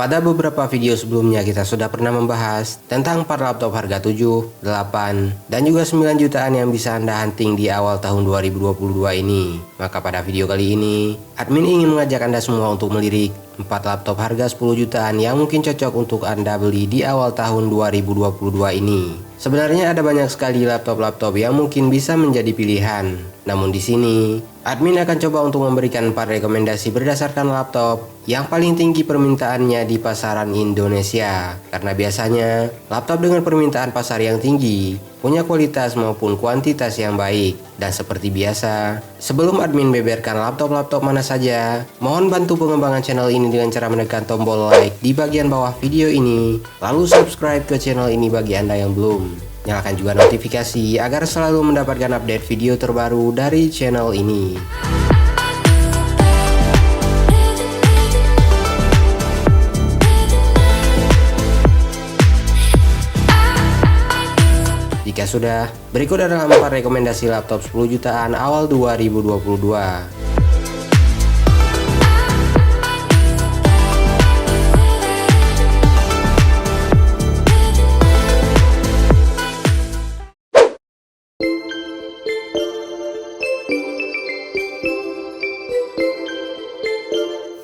Pada beberapa video sebelumnya kita sudah pernah membahas tentang 4 laptop harga 7, 8, dan juga 9 jutaan yang bisa Anda hunting di awal tahun 2022 ini. Maka pada video kali ini, admin ingin mengajak Anda semua untuk melirik 4 laptop harga 10 jutaan yang mungkin cocok untuk Anda beli di awal tahun 2022 ini. Sebenarnya ada banyak sekali laptop-laptop yang mungkin bisa menjadi pilihan. Namun di sini, admin akan coba untuk memberikan 4 rekomendasi berdasarkan laptop yang paling tinggi permintaannya di pasaran Indonesia. Karena biasanya, laptop dengan permintaan pasar yang tinggi punya kualitas maupun kuantitas yang baik. Dan seperti biasa, sebelum admin beberkan laptop-laptop mana saja, mohon bantu pengembangan channel ini dengan cara menekan tombol like di bagian bawah video ini. Lalu subscribe ke channel ini bagi Anda yang belum. Nyalakan juga notifikasi agar selalu mendapatkan update video terbaru dari channel ini. Jika sudah, berikut adalah 4 rekomendasi laptop 10 jutaan awal 2022.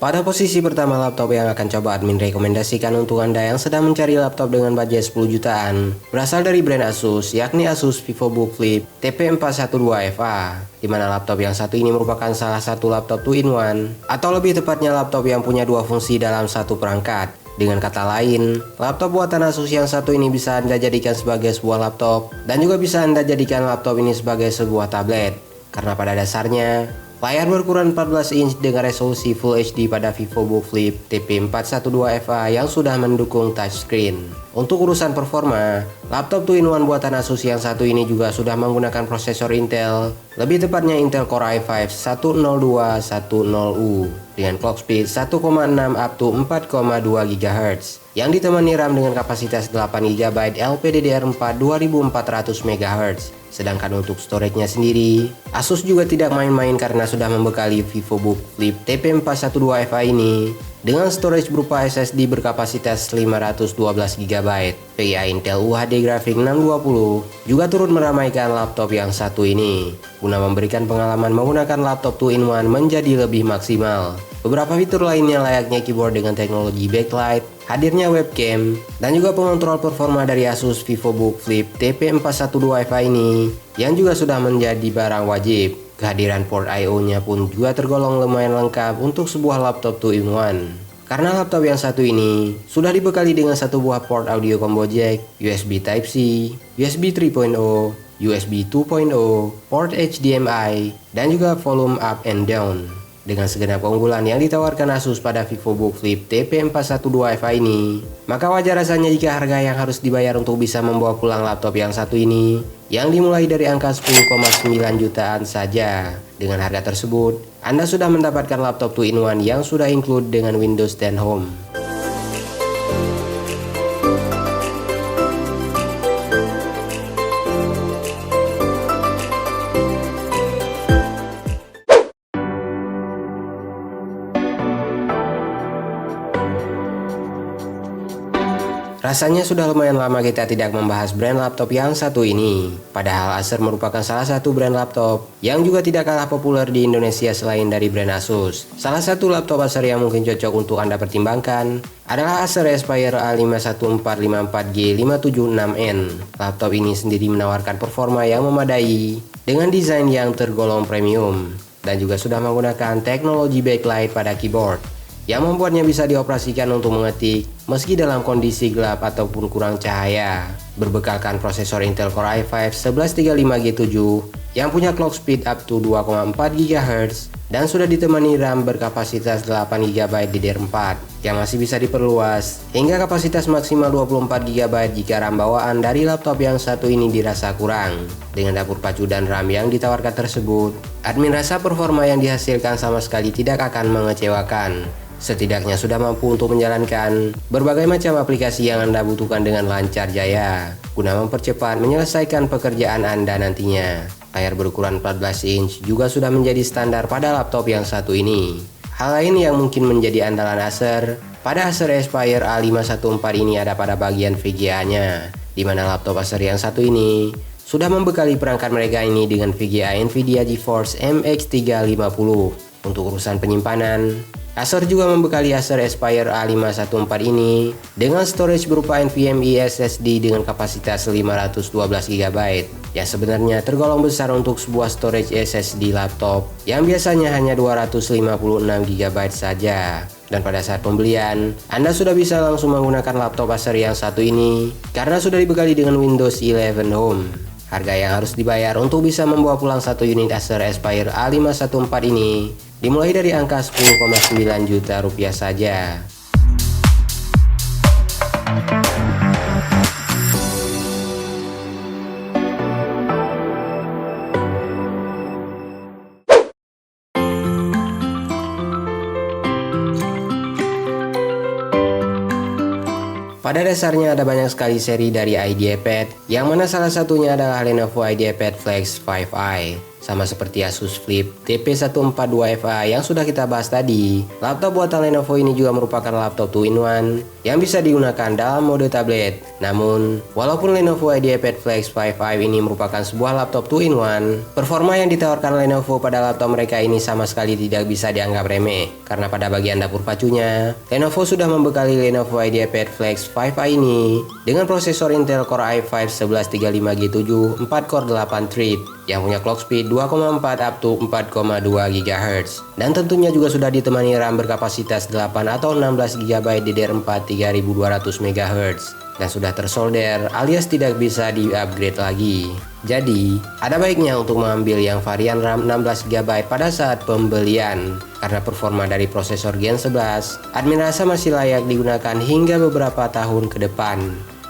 Pada posisi pertama laptop yang akan coba admin rekomendasikan untuk Anda yang sedang mencari laptop dengan budget 10 jutaan berasal dari brand Asus, yakni Asus VivoBook Flip TP412FA, di mana laptop yang satu ini merupakan salah satu laptop 2-in-1 atau lebih tepatnya laptop yang punya dua fungsi dalam satu perangkat. Dengan kata lain, laptop buatan Asus yang satu ini bisa Anda jadikan sebagai sebuah laptop dan juga bisa Anda jadikan laptop ini sebagai sebuah tablet. Karena pada dasarnya, layar berukuran 14 inch dengan resolusi Full HD pada VivoBook Flip TP412FA yang sudah mendukung touchscreen. Untuk urusan performa, laptop 2-in-1 buatan Asus yang satu ini juga sudah menggunakan prosesor Intel, lebih tepatnya Intel Core i5 10210U dengan clock speed 1,6 up to 4,2 GHz yang ditemani RAM dengan kapasitas 8GB LPDDR4 2400 MHz. Sedangkan untuk storage-nya sendiri, Asus juga tidak main-main karena sudah membekali VivoBook Flip TP412FA ini dengan storage berupa SSD berkapasitas 512GB. PCIe Intel UHD Graphics 620 juga turut meramaikan laptop yang satu ini guna memberikan pengalaman menggunakan laptop 2-in-1 menjadi lebih maksimal. Beberapa fitur lainnya layaknya keyboard dengan teknologi backlight, hadirnya webcam, dan juga pengontrol performa dari Asus VivoBook Flip TP412FA ini yang juga sudah menjadi barang wajib. Kehadiran port I/O-nya pun juga tergolong lumayan lengkap untuk sebuah laptop 2-in-1. Karena laptop yang satu ini sudah dibekali dengan satu buah port audio combo jack, USB Type-C, USB 3.0, USB 2.0, port HDMI, dan juga volume up and down. Dengan segenap keunggulan yang ditawarkan Asus pada VivoBook Flip TP412FA ini, maka wajar rasanya jika harga yang harus dibayar untuk bisa membawa pulang laptop yang satu ini yang dimulai dari angka 10,9 jutaan saja. Dengan harga tersebut, Anda sudah mendapatkan laptop 2-in-1 yang sudah include dengan Windows 10 Home. Rasanya sudah lumayan lama kita tidak membahas brand laptop yang satu ini. Padahal Acer merupakan salah satu brand laptop yang juga tidak kalah populer di Indonesia selain dari brand Asus. Salah satu laptop Acer yang mungkin cocok untuk Anda pertimbangkan adalah Acer Aspire A51454G576N. Laptop ini sendiri menawarkan performa yang memadai dengan desain yang tergolong premium dan juga sudah menggunakan teknologi backlight pada keyboard yang membuatnya bisa dioperasikan untuk mengetik meski dalam kondisi gelap ataupun kurang cahaya. Berbekalkan prosesor Intel Core i5 1135G7 yang punya clock speed up to 2,4 GHz dan sudah ditemani RAM berkapasitas 8GB DDR4 yang masih bisa diperluas hingga kapasitas maksimal 24GB jika RAM bawaan dari laptop yang satu ini dirasa kurang. Dengan dapur pacu dan RAM yang ditawarkan tersebut, admin rasa performa yang dihasilkan sama sekali tidak akan mengecewakan. Setidaknya sudah mampu untuk menjalankan berbagai macam aplikasi yang Anda butuhkan dengan lancar jaya guna mempercepat menyelesaikan pekerjaan Anda nantinya. Layar berukuran 14 inch juga sudah menjadi standar pada laptop yang satu ini. Hal lain yang mungkin menjadi andalan Acer pada Acer Aspire A514 ini ada pada bagian VGA-nya, di mana laptop Acer yang satu ini sudah membekali perangkat mereka ini dengan VGA Nvidia GeForce MX 350. Untuk urusan penyimpanan, Acer juga membekali Acer Aspire A514 ini dengan storage berupa NVMe SSD dengan kapasitas 512 GB, yang sebenarnya tergolong besar untuk sebuah storage SSD laptop yang biasanya hanya 256 GB saja. Dan pada saat pembelian, Anda sudah bisa langsung menggunakan laptop Acer yang satu ini karena sudah dibekali dengan Windows 11 Home. Harga yang harus dibayar untuk bisa membawa pulang satu unit Acer Aspire A514 ini dimulai dari angka 10,9 juta rupiah saja. Pada dasarnya ada banyak sekali seri dari IdeaPad, yang mana salah satunya adalah Lenovo IdeaPad Flex 5i. Sama seperti Asus Flip TP142FA yang sudah kita bahas tadi, laptop buatan Lenovo ini juga merupakan laptop 2-in-1 yang bisa digunakan dalam mode tablet. Namun, walaupun Lenovo IdeaPad Flex 5i ini merupakan sebuah laptop 2-in-1, performa yang ditawarkan Lenovo pada laptop mereka ini sama sekali tidak bisa dianggap remeh. Karena pada bagian dapur pacunya, Lenovo sudah membekali Lenovo IdeaPad Flex 5i ini dengan prosesor Intel Core i5 1135G7 4 core 8 thread yang punya clock speed 2,4 up to 4,2 GHz, dan tentunya juga sudah ditemani RAM berkapasitas 8 atau 16 GB DDR4 3200 MHz dan sudah tersolder alias tidak bisa di-upgrade lagi. Jadi, ada baiknya untuk mengambil yang varian RAM 16 GB pada saat pembelian. Karena performa dari prosesor Gen 11, admin rasa masih layak digunakan hingga beberapa tahun ke depan.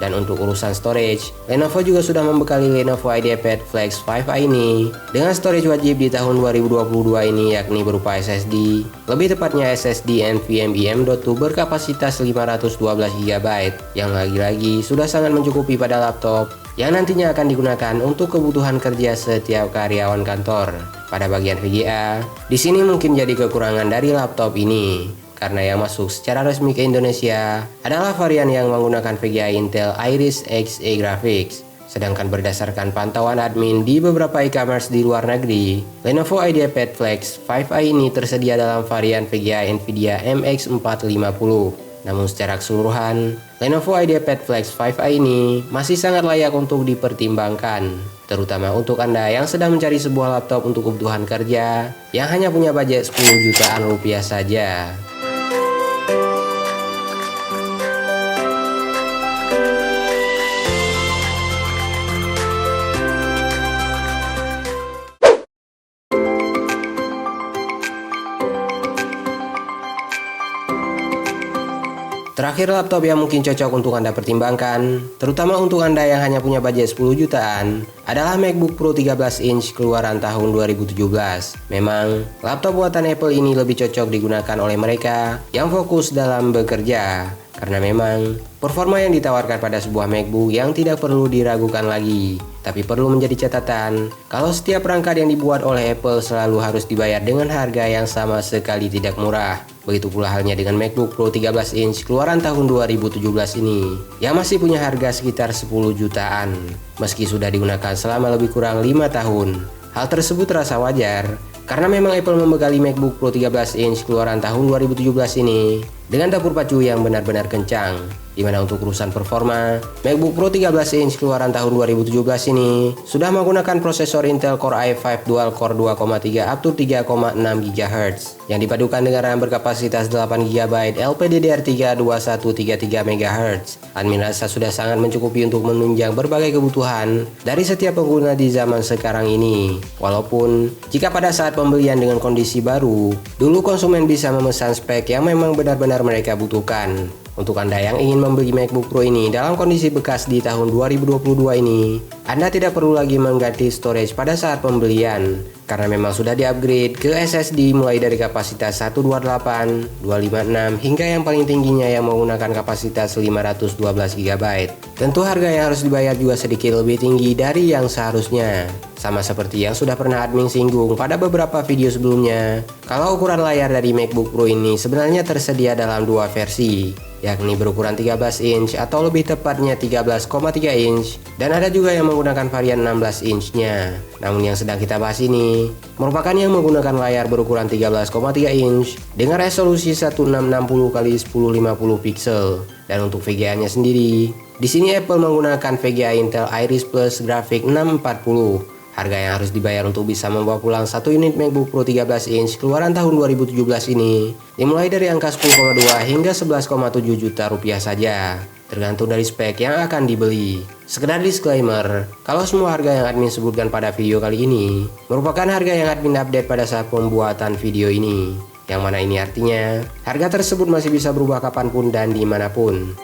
Dan untuk urusan storage, Lenovo juga sudah membekali Lenovo IdeaPad Flex 5i ini dengan storage wajib di tahun 2022 ini, yakni berupa SSD, lebih tepatnya SSD NVMe M.2 berkapasitas 512 GB, yang lagi-lagi sudah sangat mencukupi pada laptop yang nantinya akan digunakan untuk kebutuhan kerja setiap karyawan kantor. Pada bagian VGA, di sini mungkin jadi kekurangan dari laptop ini. Karena yang masuk secara resmi ke Indonesia adalah varian yang menggunakan VGA Intel Iris Xe Graphics. Sedangkan berdasarkan pantauan admin di beberapa e-commerce di luar negeri, Lenovo IdeaPad Flex 5i ini tersedia dalam varian VGA Nvidia MX 450. Namun secara keseluruhan, Lenovo IdeaPad Flex 5i ini masih sangat layak untuk dipertimbangkan, terutama untuk Anda yang sedang mencari sebuah laptop untuk kebutuhan kerja yang hanya punya budget 10 jutaan rupiah saja. Terakhir, laptop yang mungkin cocok untuk Anda pertimbangkan, terutama untuk Anda yang hanya punya budget 10 jutaan, adalah MacBook Pro 13 inch keluaran tahun 2017. Memang, laptop buatan Apple ini lebih cocok digunakan oleh mereka yang fokus dalam bekerja, karena memang performa yang ditawarkan pada sebuah MacBook yang tidak perlu diragukan lagi. Tapi perlu menjadi catatan, kalau setiap perangkat yang dibuat oleh Apple selalu harus dibayar dengan harga yang sama sekali tidak murah. Begitu pula halnya dengan MacBook Pro 13 inch keluaran tahun 2017 ini, yang masih punya harga sekitar 10 jutaan, meski sudah digunakan selama lebih kurang 5 tahun. Hal tersebut terasa wajar, karena memang Apple membekali MacBook Pro 13 inch keluaran tahun 2017 ini dengan dapur pacu yang benar-benar kencang. Dimana untuk urusan performa, MacBook Pro 13 inch keluaran tahun 2017 ini sudah menggunakan prosesor Intel Core i5 Dual Core 2,3 up to 3,6 GHz yang dipadukan dengan RAM berkapasitas 8 GB LPDDR3 2133 MHz. Admin rasa sudah sangat mencukupi untuk menunjang berbagai kebutuhan dari setiap pengguna di zaman sekarang ini. Walaupun jika pada saat pembelian dengan kondisi baru, dulu konsumen bisa memesan spek yang memang benar-benar mereka butuhkan. Untuk Anda yang ingin membeli MacBook Pro ini dalam kondisi bekas di tahun 2022 ini, Anda tidak perlu lagi mengganti storage pada saat pembelian, karena memang sudah di-upgrade ke SSD mulai dari kapasitas 128, 256, hingga yang paling tingginya yang menggunakan kapasitas 512 GB. Tentu harga yang harus dibayar juga sedikit lebih tinggi dari yang seharusnya. Sama seperti yang sudah pernah admin singgung pada beberapa video sebelumnya, kalau ukuran layar dari MacBook Pro ini sebenarnya tersedia dalam dua versi, yakni berukuran 13 inch atau lebih tepatnya 13,3 inch, dan ada juga yang menggunakan varian 16 inch-nya. Namun yang sedang kita bahas ini merupakan yang menggunakan layar berukuran 13,3 inch dengan resolusi 1660 x 1050 pixel. Dan untuk VGA-nya sendiri, di sini Apple menggunakan VGA Intel Iris Plus Graphics 640. Harga yang harus dibayar untuk bisa membawa pulang satu unit MacBook Pro 13 inch keluaran tahun 2017 ini dimulai dari angka 10,2 hingga 11,7 juta rupiah saja, tergantung dari spek yang akan dibeli. Sekedar disclaimer, kalau semua harga yang admin sebutkan pada video kali ini merupakan harga yang admin update pada saat pembuatan video ini, yang mana ini artinya harga tersebut masih bisa berubah kapanpun dan dimanapun.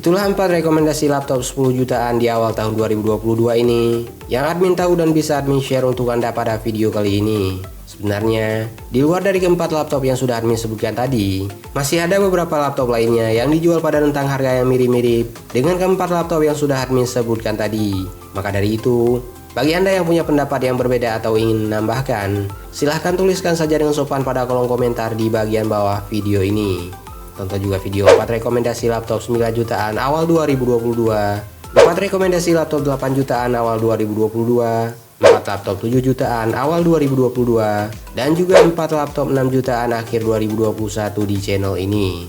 Itulah 4 rekomendasi laptop 10 jutaan di awal tahun 2022 ini yang admin tahu dan bisa admin share untuk Anda pada video kali ini. Sebenarnya, di luar dari keempat laptop yang sudah admin sebutkan tadi, masih ada beberapa laptop lainnya yang dijual pada rentang harga yang mirip-mirip dengan keempat laptop yang sudah admin sebutkan tadi. Maka dari itu, bagi Anda yang punya pendapat yang berbeda atau ingin menambahkan, silahkan tuliskan saja dengan sopan pada kolom komentar di bagian bawah video ini. Tonton juga video 4 rekomendasi laptop 9 jutaan awal 2022, 4 rekomendasi laptop 8 jutaan awal 2022, 4 laptop 7 jutaan awal 2022, dan juga 4 laptop 6 jutaan akhir 2021 di channel ini.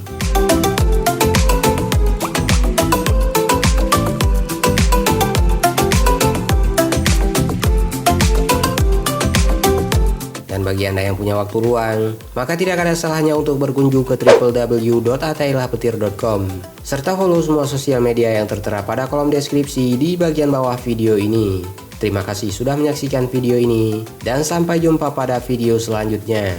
Dan bagi Anda yang punya waktu luang, maka tidak ada salahnya untuk berkunjung ke www.atailahpetir.com serta follow semua sosial media yang tertera pada kolom deskripsi di bagian bawah video ini. Terima kasih sudah menyaksikan video ini, dan sampai jumpa pada video selanjutnya.